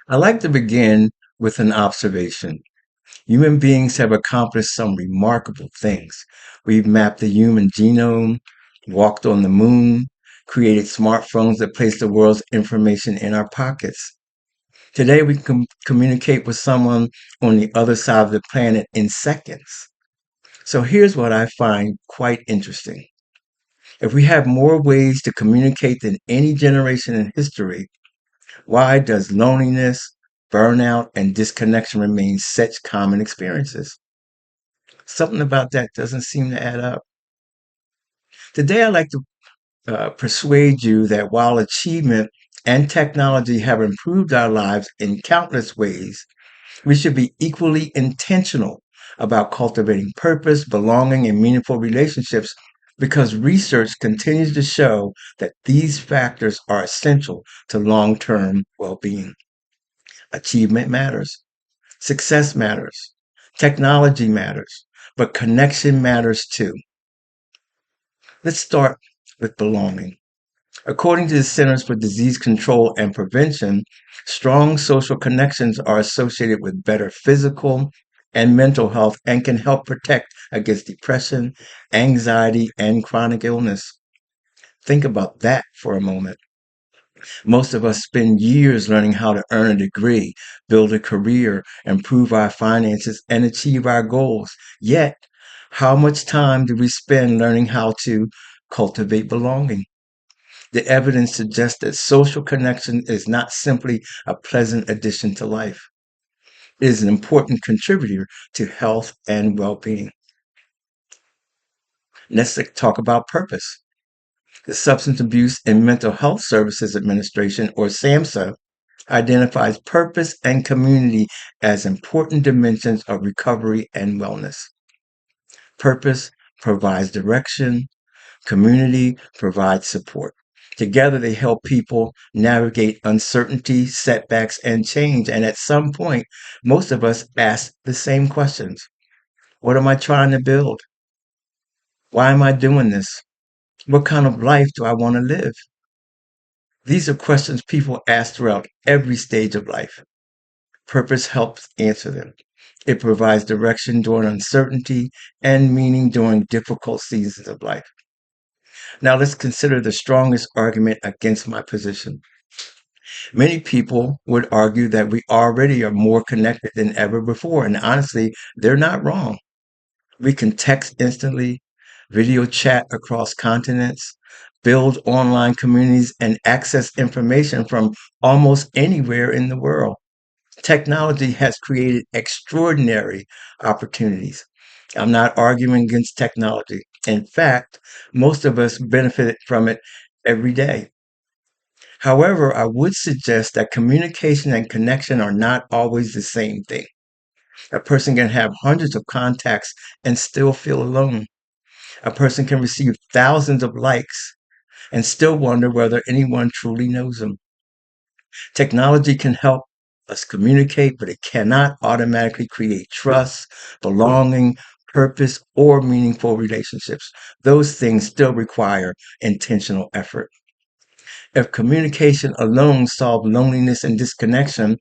I like to begin with an observation. Human beings have accomplished some remarkable things. We've mapped the human genome, walked on the moon, created smartphones that place the world's information in our pockets. Today, we can communicate with someone on the other side of the planet in seconds. So here's what I find quite interesting. If we have more ways to communicate than any generation in history, why does loneliness, burnout, and disconnection remain such common experiences? Something about that doesn't seem to add up. Today, I'd like to persuade you that while achievement and technology have improved our lives in countless ways, we should be equally intentional about cultivating purpose, belonging, and meaningful relationships because research continues to show that these factors are essential to long term well being. Achievement matters, success matters, technology matters, but connection matters too. Let's start with belonging. According to the Centers for Disease Control and Prevention, strong social connections are associated with better physical and mental health and can help protect against depression, anxiety, and chronic illness. Think about that for a moment. Most of us spend years learning how to earn a degree, build a career, improve our finances, and achieve our goals. Yet, how much time do we spend learning how to cultivate belonging? The evidence suggests that social connection is not simply a pleasant addition to life. It is an important contributor to health and well being. Let's talk about purpose. The Substance Abuse and Mental Health Services Administration, or SAMHSA, identifies purpose and community as important dimensions of recovery and wellness. Purpose provides direction, community provides support. Together, they help people navigate uncertainty, setbacks, and change. And at some point, most of us ask the same questions. What am I trying to build? Why am I doing this? What kind of life do I want to live? These are questions people ask throughout every stage of life. Purpose helps answer them. It provides direction during uncertainty and meaning during difficult seasons of life. Now let's consider the strongest argument against my position. Many people would argue that we already are more connected than ever before, and honestly, they're not wrong. We can text instantly, video chat across continents, build online communities, and access information from almost anywhere in the world. Technology has created extraordinary opportunities. I'm not arguing against technology. In fact, most of us benefit from it every day. However, I would suggest that communication and connection are not always the same thing. A person can have hundreds of contacts and still feel alone. A person can receive thousands of likes and still wonder whether anyone truly knows them. Technology can help us communicate, but it cannot automatically create trust, belonging, purpose, or meaningful relationships. Those things still require intentional effort. If communication alone solved loneliness and disconnection,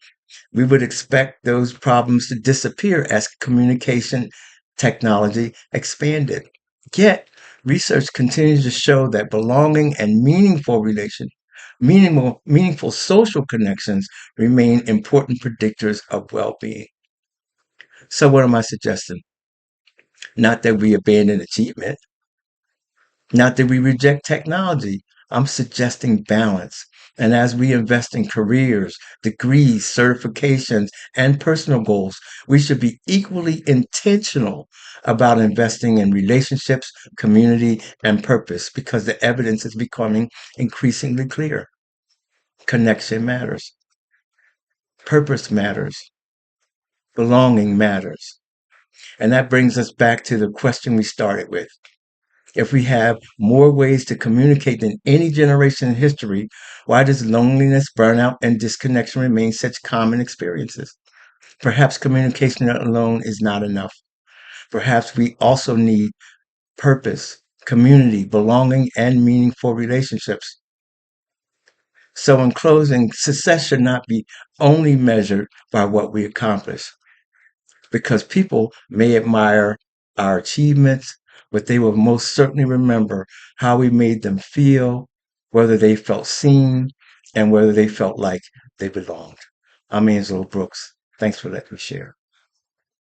we would expect those problems to disappear as communication technology expanded. Yet, research continues to show that belonging and meaningful social connections remain important predictors of well-being. So what am I suggesting? Not that we abandon achievement, not that we reject technology. I'm suggesting balance. And as we invest in careers, degrees, certifications, and personal goals, we should be equally intentional about investing in relationships, community, and purpose because the evidence is becoming increasingly clear. Connection matters. Purpose matters. Belonging matters. And that brings us back to the question we started with. If we have more ways to communicate than any generation in history, why does loneliness, burnout, and disconnection remain such common experiences? Perhaps communication alone is not enough. Perhaps we also need purpose, community, belonging, and meaningful relationships. So, in closing, success should not be only measured by what we accomplish, because people may admire our achievements, but they will most certainly remember how we made them feel, whether they felt seen, and whether they felt like they belonged. I'm Angelo Brooks. Thanks for letting me share.